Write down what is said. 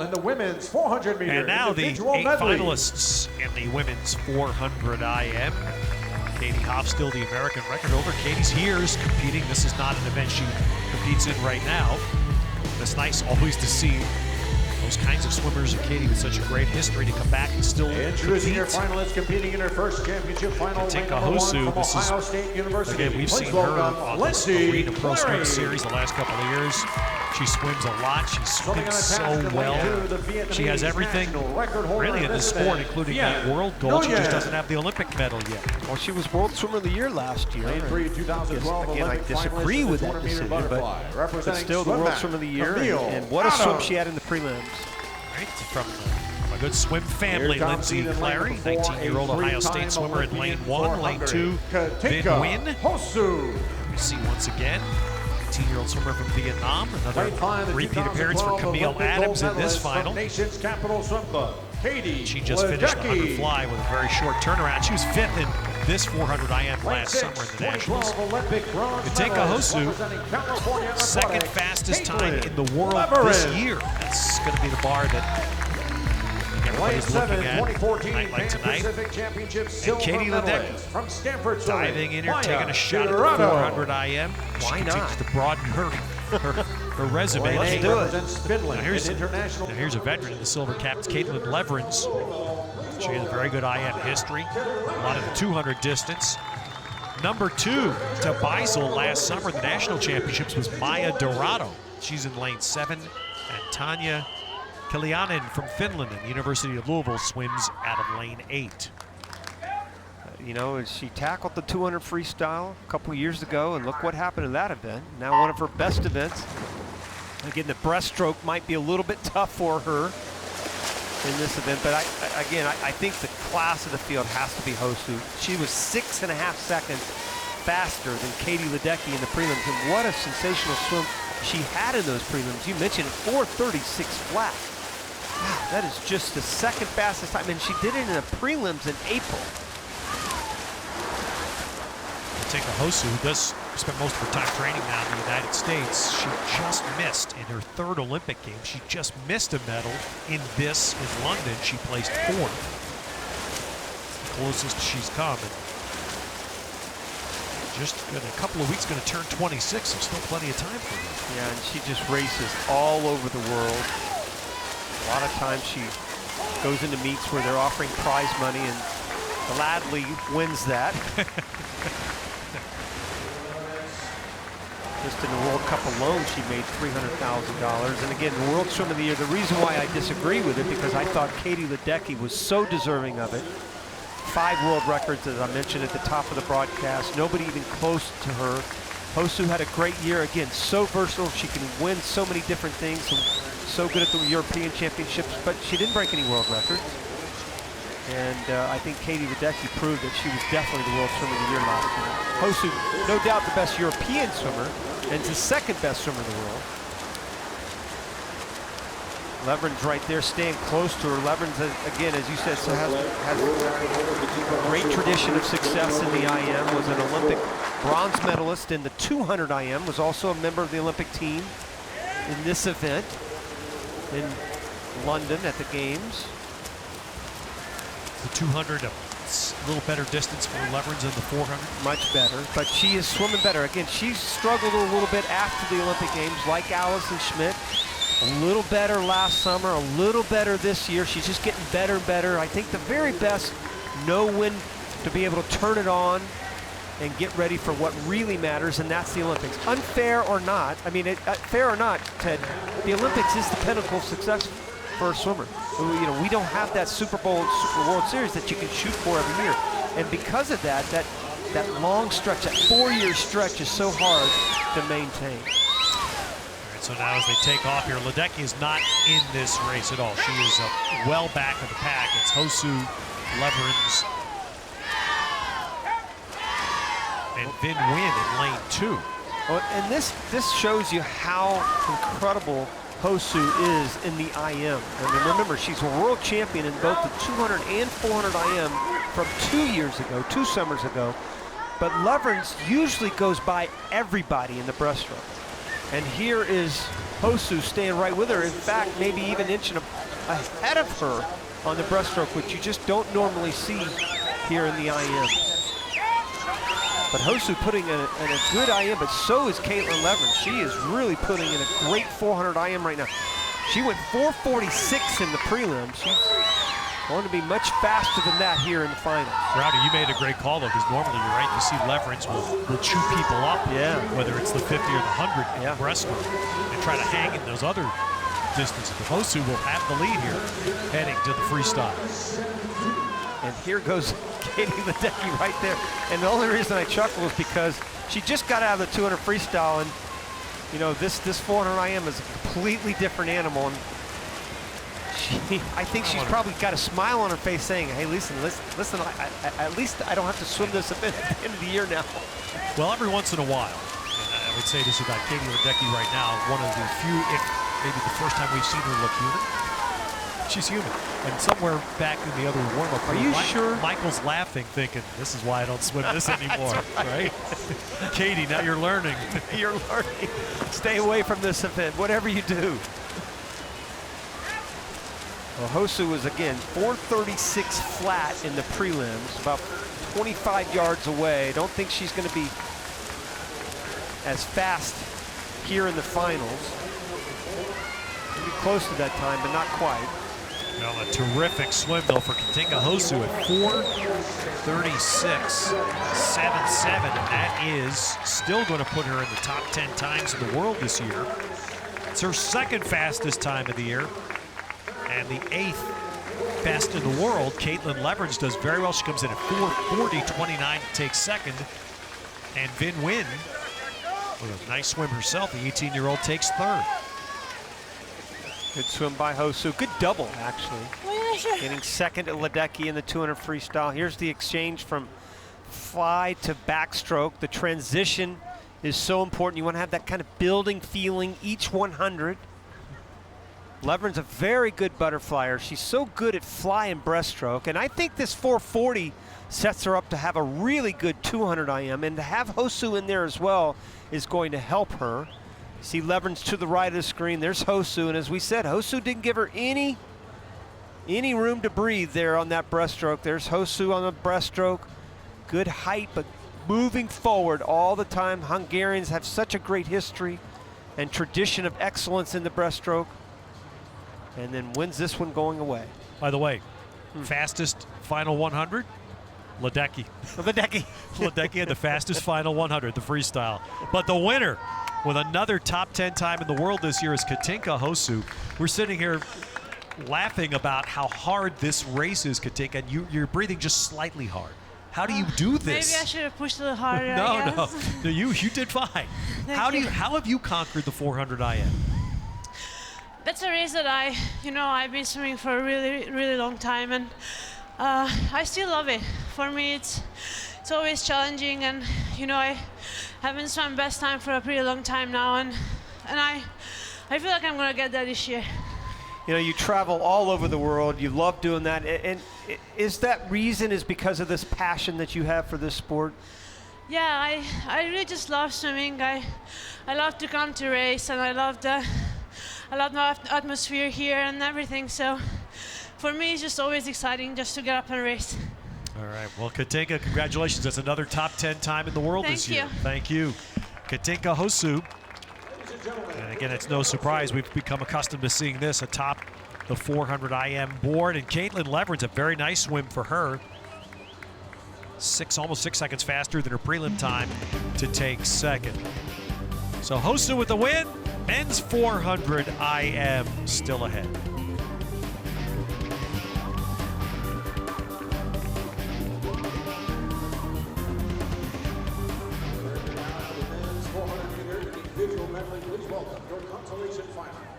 in the women's 400 meter. And now the 8 finalists in the women's 400 IM. Katie Hoff, still the American record holder. Katie's here is competing. This is not an event she competes in right now. But it's nice always to see those kinds of swimmers, and Katie with such a great history to come back and still Introducing compete. your finalists competing in her first championship final. Katinka Hosu, this is, Ohio State University. again, we've seen her on this Arena Pro Swim Series the last couple of years. She swims a lot. She swims so well. She has everything really in this sport, including that world gold. She just doesn't have the Olympic medal yet. Well, she was World Swimmer of the Year last year. Again, I disagree with that decision, but still the World Swimmer of the Year. And what a swim she had in the prelims. Right, from a good swim family, Lindsay Clary, 19-year-old Ohio State swimmer in lane 1. Lane 2, Vinh Nguyen. We see once again, 19-year-old swimmer from Vietnam. Another repeat appearance for Camille Adams in this final. She just finished the 100 fly with a very short turnaround. She was 5th in this 400 IM last summer in the Nationals. Katinka Hosu, 2nd fastest time in the world this year. That's going to be the bar that everybody's looking at a night like tonight. And Katie Ledecky diving in here, taking a shot at the 400 IM. Why not? To broaden her resume. Let's do it. Now here's a veteran in the silver caps, Caitlin Leverins. She has a very good IM history. A lot of the 200 distance. Number 2 to Beisel last summer in the national championships was Maya Dorado. She's in lane 7. And Tanya Kilianen from Finland and the University of Louisville swims out of lane 8. You know, she tackled the 200 freestyle a couple years ago, and look what happened in that event. Now one of her best events. Again, the breaststroke might be a little bit tough for her in this event, but I think the class of the field has to be Hosu. She was 6.5 seconds faster than Katie Ledecky in the prelims, and what a sensational swim she had in those prelims. You mentioned 4:36 flat. Wow, that is just the 2nd fastest time, and she did it in the prelims in April. Katinka Hosu, who does spend most of her time training now in the United States, she just missed in her 3rd Olympic Games. She just missed a medal in this in London. She placed 4th. It's the closest she's come. And just in a couple of weeks, going to turn 26, so still plenty of time for her. Yeah, and she just races all over the world. A lot of times she goes into meets where they're offering prize money, and gladly wins that. Just in the World Cup alone, she made $300,000. And again, the World Swim of the Year, the reason why I disagree with it, because I thought Katie Ledecky was so deserving of it. 5 world records, as I mentioned at the top of the broadcast. Nobody even close to her. Hosu had a great year. Again, so versatile. She can win so many different things. So good at the European Championships, but she didn't break any world records. And I think Katie Ledecky proved that she was definitely the World Swimmer of the Year last year. Hosu, no doubt the best European swimmer, and the 2nd best swimmer in the world. Leverins right there, staying close to her. Leverins, again, as you said, has a great tradition of success in the IM, was an Olympic bronze medalist in the 200 IM, was also a member of the Olympic team in this event in London at the Games. The 200, a little better distance for Leverins than the 400. Much better, but she is swimming better. Again, she's struggled a little bit after the Olympic Games, like Allison Schmidt. A little better last summer, a little better this year. She's just getting better and better. I think the very best know when to be able to turn it on and get ready for what really matters, and that's the Olympics. Unfair or not, I mean, fair or not, Ted, the Olympics is the pinnacle of success for a swimmer. You know, we don't have that Super Bowl, Super World Series that you can shoot for every year. And because of that, that long stretch, that 4-year stretch is so hard to maintain. So now as they take off here, Ledecky is not in this race at all. She is well back of the pack. It's Hosu, Leverins, and Vinh Nguyen in lane 2. Well, and this shows you how incredible Hosu is in the IM. I mean, remember, she's a world champion in both the 200 and 400 IM from 2 years ago, 2 summers ago. But Leverins usually goes by everybody in the breaststroke. And here is Hosu staying right with her. In fact, maybe even inching ahead of her on the breaststroke, which you just don't normally see here in the IM. But Hosu putting in a good IM, but so is Caitlin Leverage. She is really putting in a great 400 IM right now. She went 4:46 in the prelims. She's going to be much faster than that here in the finals. Rowdy, you made a great call though, because normally you're right, you see Leverage will chew people up, whether it's the 50 or the 100 breaststroke, and try to hang in those other distances. But Hosu will have the lead here, heading to the freestyle. And here goes Katie Ledecky right there. And the only reason I chuckle is because she just got out of the 200 freestyle, and you know, this 400 IM is a completely different animal. And I think she's probably got a smile on her face saying, hey, listen, at least I don't have to swim this event at the end of the year now. Well, every once in a while, and I would say this about Katie Ledecky right now, one of the few, if maybe the first time we've seen her look human. She's human. And somewhere back in the other warm-up, are you sure? Michael's laughing, thinking, this is why I don't swim this anymore, right? Katie, now you're learning. You're learning. Stay away from this event, whatever you do. Well, Hosu was, again, 4:36 flat in the prelims, about 25 yards away. Don't think she's going to be as fast here in the finals. Maybe close to that time, but not quite. Well, a terrific swim, though, for Katinka Hosu at 4:36.77, and that is still going to put her in the top 10 times in the world this year. It's her second fastest time of the year, and the 8th best in the world. Caitlin Leverage does very well. She comes in at 4:40.29 to take second, and Vinh Nguyen, with a nice swim herself, the 18-year-old, takes third. Good swim by Hosu. Good double, actually. Getting second at Ledecky in the 200 freestyle. Here's the exchange from fly to backstroke. The transition is so important. You want to have that kind of building feeling each 100. Leveren's a very good butterflyer. She's so good at fly and breaststroke. And I think this 440 sets her up to have a really good 200 IM. And to have Hosu in there as well is going to help her. See Leverage to the right of the screen. There's Hosu, and as we said, Hosu didn't give her any room to breathe there on that breaststroke. There's Hosu on the breaststroke. Good height, but moving forward all the time. Hungarians have such a great history and tradition of excellence in the breaststroke, and then wins this one going away. By the way, fastest final 100, Ledecky. Ledecky had the fastest final 100, the freestyle. But the winner, with another top 10 time in the world this year, is Katinka Hosu. We're sitting here laughing about how hard this race is, Katinka, and you're breathing just slightly hard. How do you do this? Maybe I should have pushed a little harder. No, you did fine. How have you conquered the 400 IM? That's a race that I've been swimming for a really, really long time, and I still love it. For me, it's always challenging, and I haven't swum best time for a pretty long time now, and I feel like I'm gonna get that this year. You travel all over the world. You love doing that, and is that reason is because of this passion that you have for this sport? Yeah, I really just love swimming. I love to come to race, and I love the atmosphere here and everything. So for me, it's just always exciting just to get up and race. All right, well, Katinka, congratulations. That's another top 10 time in the world this year. Thank you. Katinka Hosu. And again, it's no surprise. We've become accustomed to seeing this atop the 400 IM board. And Caitlin Leverage, a very nice swim for her. Almost 6 seconds faster than her prelim time to take second. So Hosu with the win. Men's 400 IM still ahead. Individual medley, please welcome your consolation final.